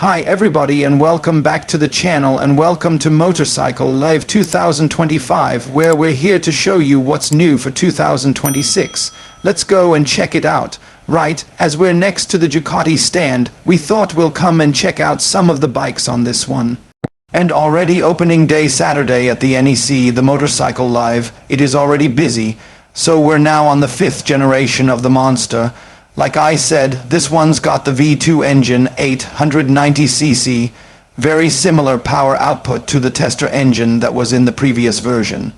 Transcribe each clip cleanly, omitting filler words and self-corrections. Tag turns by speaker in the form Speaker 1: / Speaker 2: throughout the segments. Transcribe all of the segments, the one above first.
Speaker 1: Hi everybody and welcome back to the channel and welcome to Motorcycle Live 2025 where we're here to show you what's new for 2026. Let's go and check it out. Right, as we're next to the Ducati stand, we thought we'll come and check out some of the bikes on this one. And already opening day Saturday at the NEC, the Motorcycle Live, it is already busy. So we're now on the 5th generation of the Monster. Like I said, this one's got the V2 engine, 890cc, very similar power output to the tester engine that was in the previous version.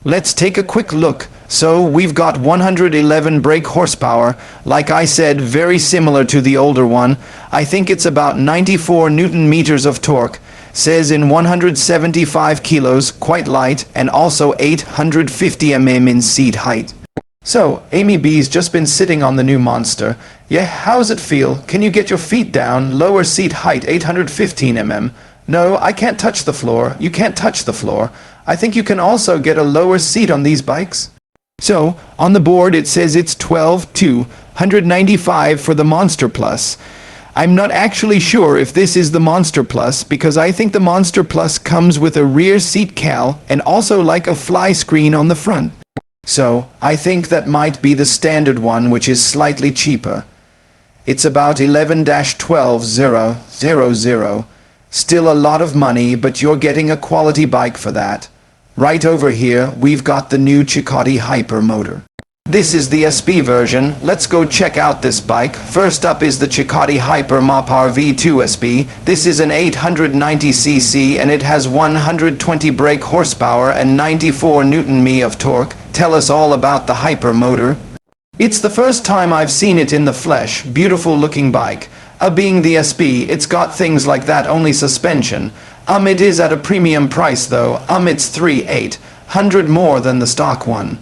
Speaker 1: Let's take a quick look. So we've got 111 brake horsepower, like I said, very similar to the older one. I think it's about 94 Newton meters of torque, says in 175 kilos, quite light, and also 850 mm in seat height. So, Amy B's just been sitting on the new Monster. Yeah, how's it feel? Can you get your feet down? Lower seat height, 815 mm. No, I can't touch the floor. You can't touch the floor. I think you can also get a lower seat on these bikes. So, on the board it says it's 12,295 for the Monster Plus. I'm not actually sure if this is the Monster Plus because I think the Monster Plus comes with a rear seat cal and also like a fly screen on the front. So, I think that might be the standard one, which is slightly cheaper. It's about 11-12,000. Still a lot of money, but you're getting a quality bike for that. Right over here, we've got the new Ducati Hypermotard. This is the SP version. Let's go check out this bike. First up is the Ducati Hypermotard V2 SP. This is an 890cc and it has 120 brake horsepower and 94 Nm of torque. Tell us all about the Hypermotard. It's the first time I've seen it in the flesh. Beautiful looking bike. Being the SP, it's got things like that only suspension. It is at a premium price though. It's 3,800 more than the stock one.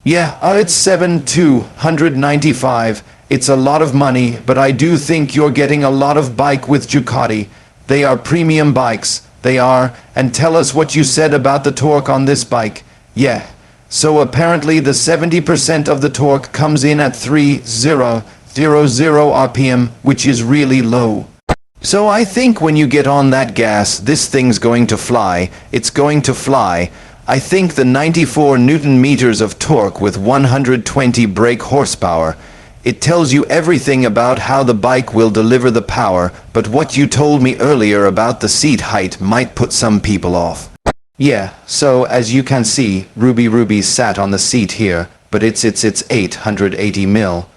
Speaker 1: Yeah, it's 7,295. It's a lot of money, but I do think you're getting a lot of bike with Ducati. They are premium bikes. They are. And tell us what you said about the torque on this bike. Yeah. So apparently the 70% of the torque comes in at 3,000 RPM, which is really low. So I think when you get on that gas, this thing's going to fly. It's going to fly. I think the 94 Newton meters of torque with 120 brake horsepower, it tells you everything about how the bike will deliver the power, but what you told me earlier about the seat height might put some people off. Yeah, so as you can see, Ruby's sat on the seat here, but it's 880 mil.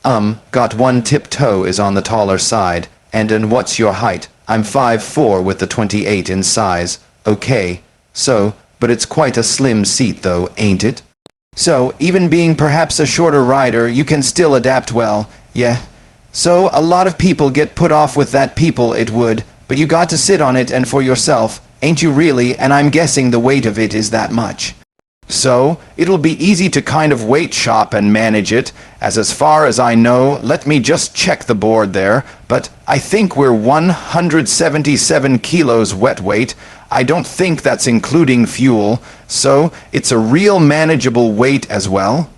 Speaker 1: Got one tip toe is on the taller side, and what's your height? I'm 5'4" with the 28 in size. Okay, so, but it's quite a slim seat though, ain't it? So, even being perhaps a shorter rider, you can still adapt well, yeah. So, a lot of people get put off with that it would, but you got to sit on it and for yourself, ain't you really? And I'm guessing the weight of it is that much. So, it'll be easy to kind of weight shop and manage it, as far as I know, let me just check the board there, but I think we're 177 kilos wet weight. I don't think that's including fuel, so it's a real manageable weight as well.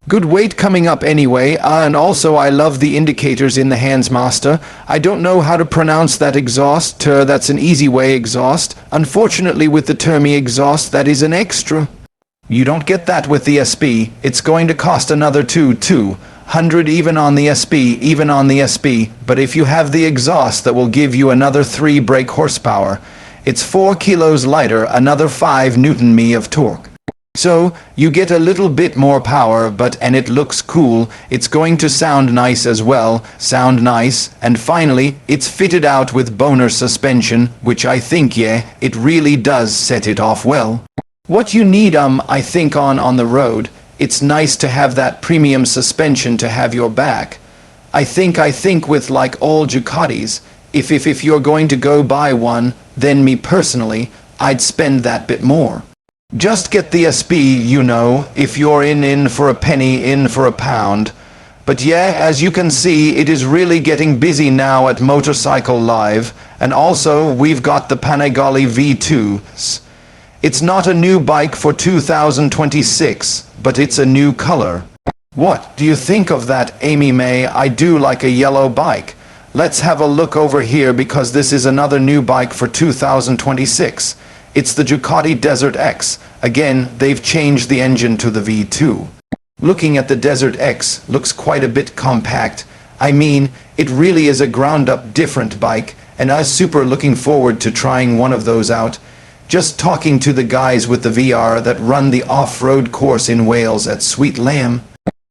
Speaker 1: Good weight coming up anyway, and also I love the indicators in the hands master. I don't know how to pronounce that exhaust, that's an easy way exhaust. Unfortunately with the Termi exhaust that is an extra. You don't get that with the SP. It's going to cost another 200 even on the SP, but if you have the exhaust that will give you another 3 brake horsepower. It's 4 kilos lighter, another 5 Nm of torque. So, you get a little bit more power, and it looks cool. It's going to sound nice as well, and finally, it's fitted out with boner suspension, which I think, yeah, it really does set it off well. What you need, I think on the road, it's nice to have that premium suspension to have your back. I think with like all Ducatis, if you're going to go buy one, then me personally, I'd spend that bit more. Just get the SP, you know, if you're in for a penny, in for a pound. But yeah, as you can see, it is really getting busy now at Motorcycle Live, and also we've got the Panigale V2s. It's not a new bike for 2026, but it's a new color. What do you think of that, Amy May? I do like a yellow bike. let's have a look over here because this is another new bike for 2026. It's the Ducati Desert X. Again, they've changed the engine to the V2. Looking at the Desert X, looks quite a bit compact. I mean, it really is a ground-up different bike, and I'm super looking forward to trying one of those out. Just talking to the guys with the VR that run the off-road course in Wales at Sweet Lamb.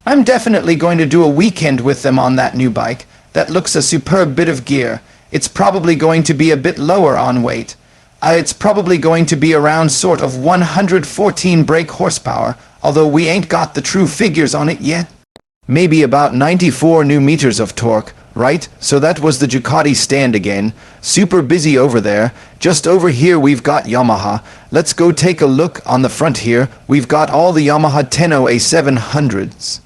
Speaker 1: I'm definitely going to do a weekend with them on that new bike. That looks a superb bit of gear. It's probably going to be a bit lower on weight. It's probably going to be around sort of 114 brake horsepower, although we ain't got the true figures on it yet. Maybe about 94 Nm of torque, right? So that was the Ducati stand again. Super busy over there. Just over here we've got Yamaha. Let's go take a look on the front here. We've got all the Yamaha Tenno A700s.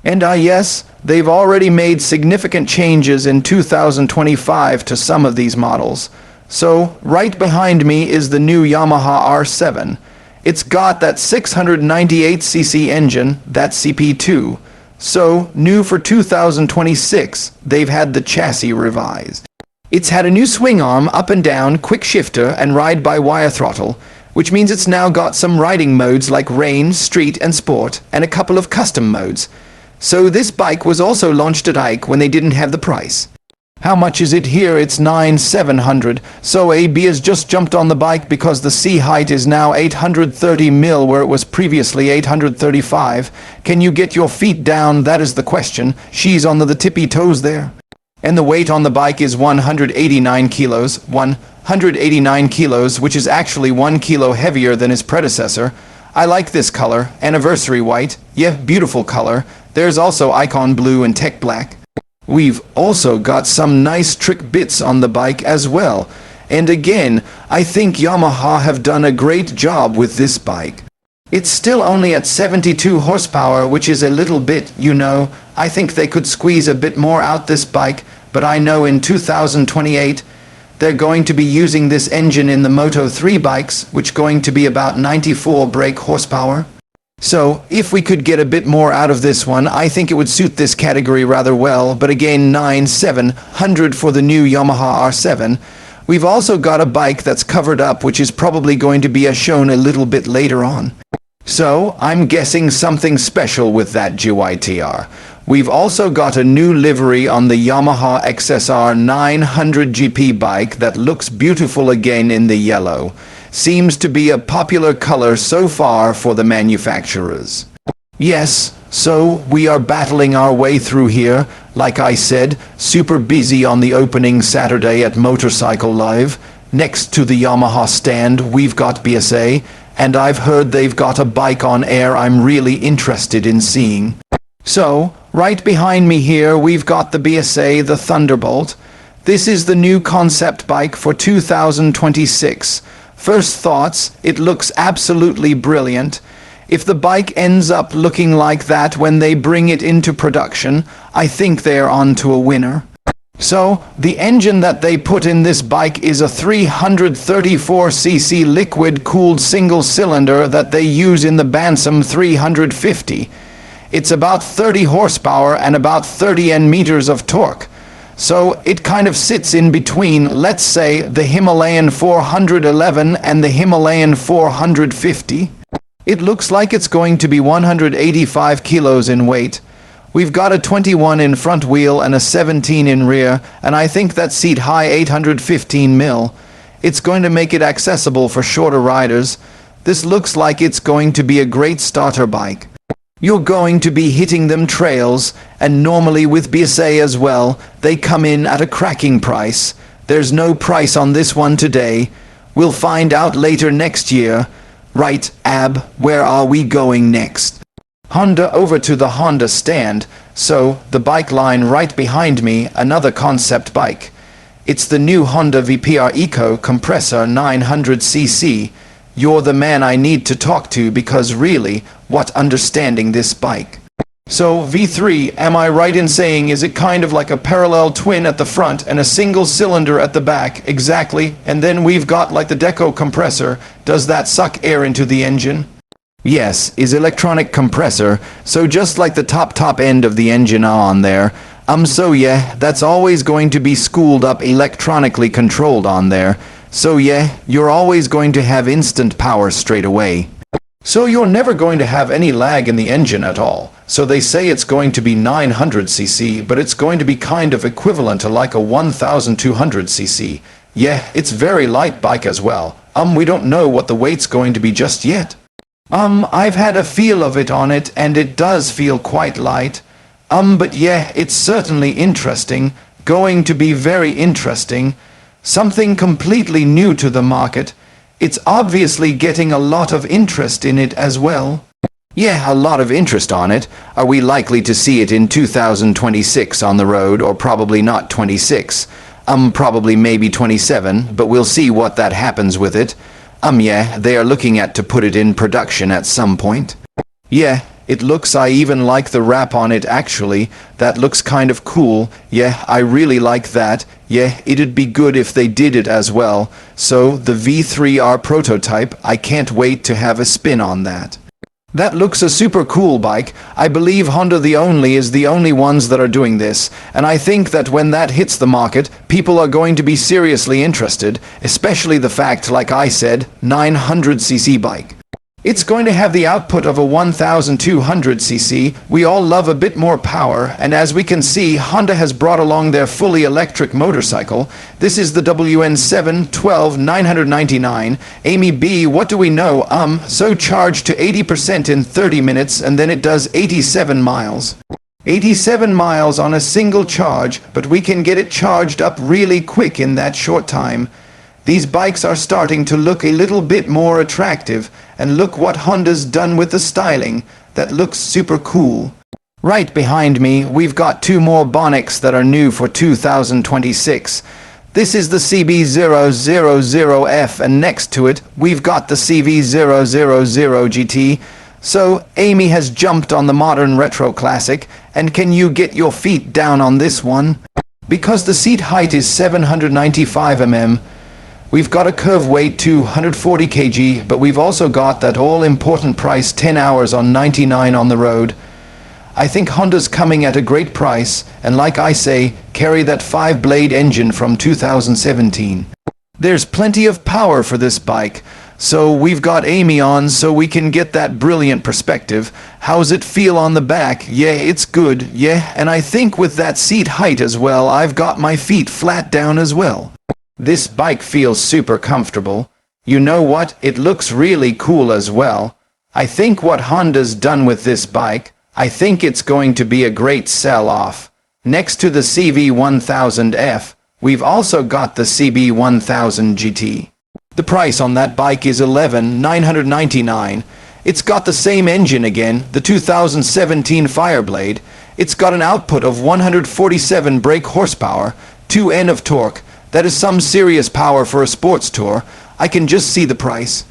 Speaker 1: And yes, they've already made significant changes in 2025 to some of these models. So, right behind me is the new Yamaha R7. It's got that 698cc engine, that CP2. So, new for 2026, they've had the chassis revised. It's had a new swing arm, up and down, quick shifter, and ride-by-wire throttle, which means it's now got some riding modes like rain, street, and sport, and a couple of custom modes. So this bike was also launched at Ike when they didn't have the price. How much is it here? It's 9,700. So AB has just jumped on the bike because the C height is now 830 mil where it was previously 835. Can you get your feet down? That is the question. She's on the tippy toes there. And the weight on the bike is 189 kilos. 189 kilos, which is actually 1 kilo heavier than his predecessor. I like this color. Anniversary white. Yeah, beautiful color. There's also Icon Blue and Tech Black. We've also got some nice trick bits on the bike as well. And again, I think Yamaha have done a great job with this bike. It's still only at 72 horsepower, which is a little bit, you know. I think they could squeeze a bit more out this bike, but I know in 2028 they're going to be using this engine in the Moto 3 bikes, which going to be about 94 brake horsepower. So, if we could get a bit more out of this one, I think it would suit this category rather well, but again 9,700 for the new Yamaha R7. We've also got a bike that's covered up, which is probably going to be shown a little bit later on. So, I'm guessing something special with that GYTR. We've also got a new livery on the Yamaha XSR 900 GP bike that looks beautiful again in the yellow. Seems to be a popular color so far for the manufacturers. Yes, so we are battling our way through here. Like I said, super busy on the opening Saturday at Motorcycle Live. Next to the Yamaha stand, we've got BSA, and I've heard they've got a bike on air I'm really interested in seeing. So, right behind me here, we've got the BSA, the Thunderbolt. This is the new concept bike for 2026. First thoughts, it looks absolutely brilliant. If the bike ends up looking like that when they bring it into production, I think they're on to a winner. So, the engine that they put in this bike is a 334cc liquid-cooled single-cylinder that they use in the Bantam 350. It's about 30 horsepower and about 30 Nm of torque. So it kind of sits in between, let's say, the Himalayan 411 and the Himalayan 450. It looks like it's going to be 185 kilos in weight. We've got a 21 in front wheel and a 17 in rear, and I think that seat high 815 mil. It's going to make it accessible for shorter riders. This looks like it's going to be a great starter bike. You're going to be hitting them trails, and normally with BSA as well, they come in at a cracking price. There's no price on this one today. We'll find out later next year. Right, Ab, where are we going next? Honda over to the Honda stand, so the bike line right behind me, another concept bike. It's the new Honda V3R Eco-Compressor 900cc. You're the man I need to talk to because really, what understanding this bike. So V3, am I right in saying, is it kind of like a parallel twin at the front and a single cylinder at the back? Exactly. And then we've got like the deco compressor. Does that suck air into the engine? Yes, is electronic compressor. So just like the top end of the engine on there, So yeah, that's always going to be schooled up electronically controlled on there. So yeah, you're always going to have instant power straight away. So you're never going to have any lag in the engine at all. So they say it's going to be 900cc, but it's going to be kind of equivalent to like a 1200cc. Yeah, it's very light bike as well. We don't know what the weight's going to be just yet. I've had a feel of it on it, and it does feel quite light. But yeah, it's certainly interesting. Going to be very interesting. Something completely new to the market. It's obviously getting a lot of interest in it as well. Yeah, a lot of interest on it. Are we likely to see it in 2026 on the road, or probably not 26? Probably maybe 27, but we'll see what that happens with it. Yeah, they are looking at to put it in production at some point. Yeah, it looks, I even like the wrap on it actually. That looks kind of cool. Yeah, I really like that. Yeah, it'd be good if they did it as well. So, the V3R prototype, I can't wait to have a spin on that. That looks a super cool bike. I believe Honda is the only ones that are doing this, and I think that when that hits the market, people are going to be seriously interested, especially the fact, like I said, 900cc bike. It's going to have the output of a 1200cc. We all love a bit more power, and as we can see, Honda has brought along their fully electric motorcycle. This is the WN7 999. Amy B, what do we know? So charged to 80% in 30 minutes, and then it does 87 miles. 87 miles on a single charge, but we can get it charged up really quick in that short time. These bikes are starting to look a little bit more attractive, and look what Honda's done with the styling. That looks super cool. Right behind me, we've got two more Bonics that are new for 2026. This is the CB1000F, and next to it, we've got the CB000 GT. So, Amy has jumped on the modern retro classic, and can you get your feet down on this one? Because the seat height is 795 mm, we've got a curve weight 240 kg, but we've also got that all-important price 10 hours on 99 on the road. I think Honda's coming at a great price, and like I say, carry that 5-blade engine from 2017. There's plenty of power for this bike, so we've got Amy on so we can get that brilliant perspective. How's it feel on the back? Yeah, it's good, yeah, and I think with that seat height as well, I've got my feet flat down as well. This bike feels super comfortable. You know what? It looks really cool as well. I think what Honda's done with this bike, I think it's going to be a great sell-off. Next to the CB1000F, we've also got the CB1000 GT. The price on that bike is $11,999. It's got the same engine again, the 2017 Fireblade. It's got an output of 147 brake horsepower, 2 N of torque. That is some serious power for a sports tour. I can just see the price.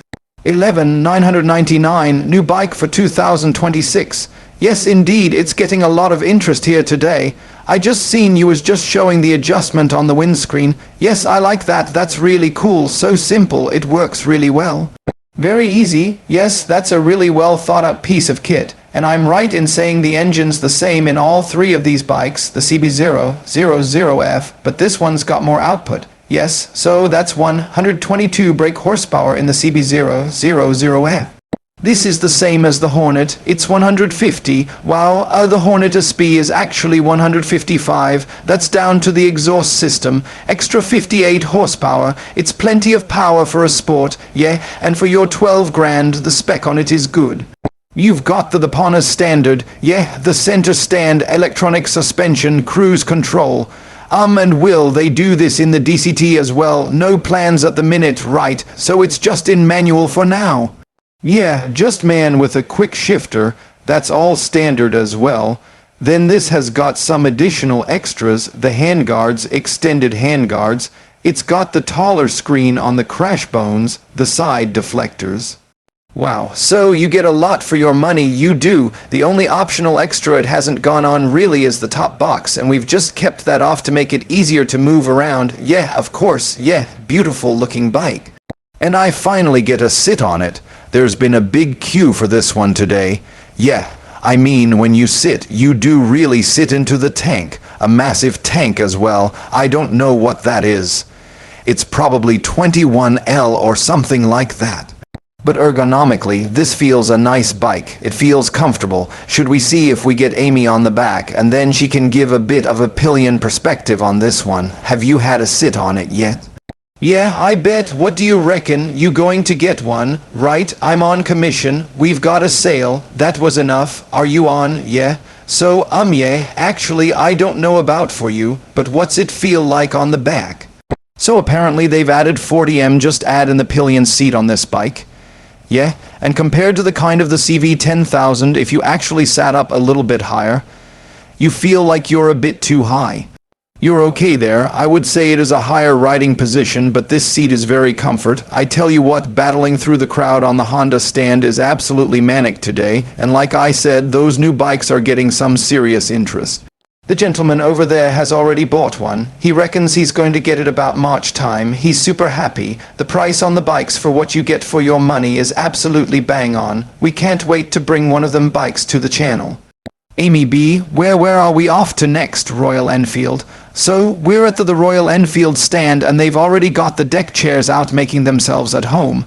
Speaker 1: $11,999, new bike for 2026. Yes, indeed, it's getting a lot of interest here today. I just seen you was just showing the adjustment on the windscreen. Yes, I like that. That's really cool. So simple. It works really well. Very easy. Yes, that's a really well thought out piece of kit. And I'm right in saying the engine's the same in all three of these bikes, the CB000F, but this one's got more output. Yes, so that's 122 brake horsepower in the CB000F. This is the same as the Hornet, it's 150, while the Hornet SP is actually 155. That's down to the exhaust system, extra 58 horsepower. It's plenty of power for a sport, yeah, and for your 12 grand, the spec on it is good. You've got the Ponus standard, yeah, the center stand, electronic suspension, cruise control. And will they do this in the DCT as well? No plans at the minute, right, so it's just in manual for now. Yeah, just man with a quick shifter, that's all standard as well. Then this has got some additional extras, the handguards, extended handguards. It's got the taller screen on the crash bones, the side deflectors. Wow, so you get a lot for your money, you do. The only optional extra it hasn't gone on really is the top box, and we've just kept that off to make it easier to move around. Yeah, of course, yeah, beautiful looking bike. And I finally get a sit on it. There's been a big queue for this one today. Yeah, I mean when you sit, you do really sit into the tank. a massive tank as well. I don't know what that is. It's probably 21L or something like that. But ergonomically, this feels a nice bike. It feels comfortable. Should we see if we get Amy on the back, and then she can give a bit of a pillion perspective on this one. Have you had a sit on it yet? Yeah, I bet. What do you reckon? You going to get one? Right, I'm on commission. We've got a sale. That was enough. Are you on? Yeah. So, yeah, actually I don't know about for you, but what's it feel like on the back? So apparently they've added 40M, just add in the pillion seat on this bike. Yeah, and compared to the kind of the CB1000, if you actually sat up a little bit higher, you feel like you're a bit too high. You're okay there. I would say it is a higher riding position, but this seat is very comfort. I tell you what, battling through the crowd on the Honda stand is absolutely manic today, and like I said, those new bikes are getting some serious interest. The gentleman over there has already bought one. He reckons he's going to get it about March time. He's super happy. The price on the bikes for what you get for your money is absolutely bang on. We can't wait to bring one of them bikes to the channel. Amy B, where are we off to next, Royal Enfield? So, we're at the Royal Enfield stand and they've already got the deck chairs out making themselves at home.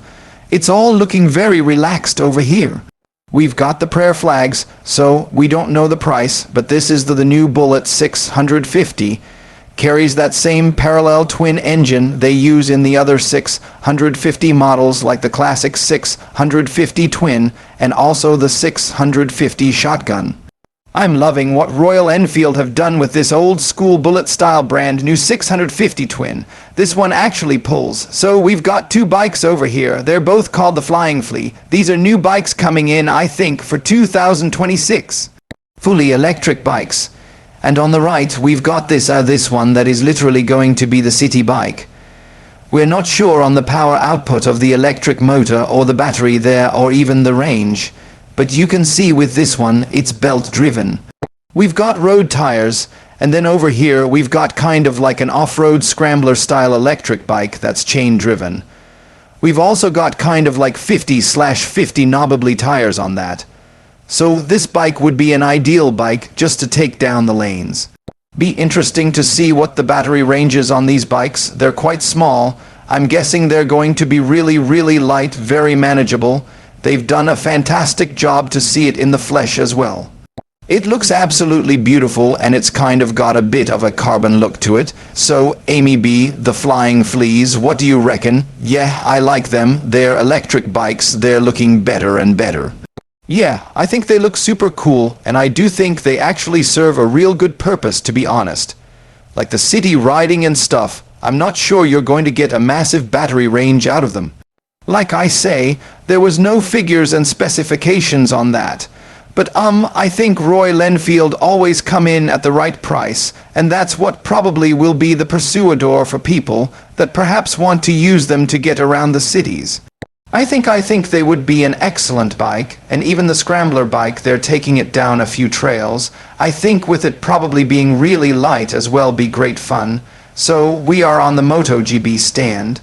Speaker 1: It's all looking very relaxed over here. We've got the prayer flags, so we don't know the price, but this is the new Bullet 650. Carries that same parallel twin engine they use in the other 650 models like the classic 650 twin and also the 650 shotgun. I'm loving what Royal Enfield have done with this old school bullet style brand new 650 twin. This one actually pulls. So we've got two bikes over here. They're both called the Flying Flea. These are new bikes coming in, I think, for 2026. Fully electric bikes. And on the right, we've got this one that is literally going to be the city bike. We're not sure on the power output of the electric motor or the battery there or even the range. But you can see with this one, it's belt driven. We've got road tires, and then over here we've got kind of like an off-road scrambler style electric bike that's chain driven. We've also got kind of like 50/50 knobbly tires on that. So this bike would be an ideal bike just to take down the lanes. Be interesting to see what the battery range is on these bikes. They're quite small. I'm guessing they're going to be really light, very manageable. They've done a fantastic job to see it in the flesh as well. It looks absolutely beautiful and it's kind of got a bit of a carbon look to it. So, Amy B, the Flying Fleas, what do you reckon? Yeah, I like them. They're electric bikes. They're looking better and better. Yeah, I think they look super cool and I do think they actually serve a real good purpose, to be honest. Like the city riding and stuff, I'm not sure you're going to get a massive battery range out of them. Like I say, there was no figures and specifications on that. But I think Royal Enfield always come in at the right price, and that's what probably will be the persuador for people that perhaps want to use them to get around the cities. I think they would be an excellent bike, and even the Scrambler bike, they're taking it down a few trails. I think with it probably being really light as well be great fun. So we are on the MotoGP stand.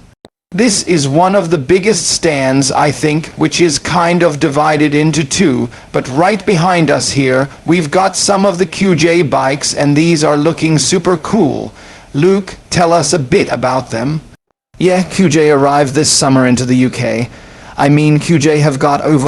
Speaker 1: This is one of the biggest stands, I think, which is kind of divided into two, but right behind us here, we've got some of the QJ bikes, and these are looking super cool. Luke, tell us a bit about them. Yeah, QJ arrived this summer into the UK. I mean, QJ have got over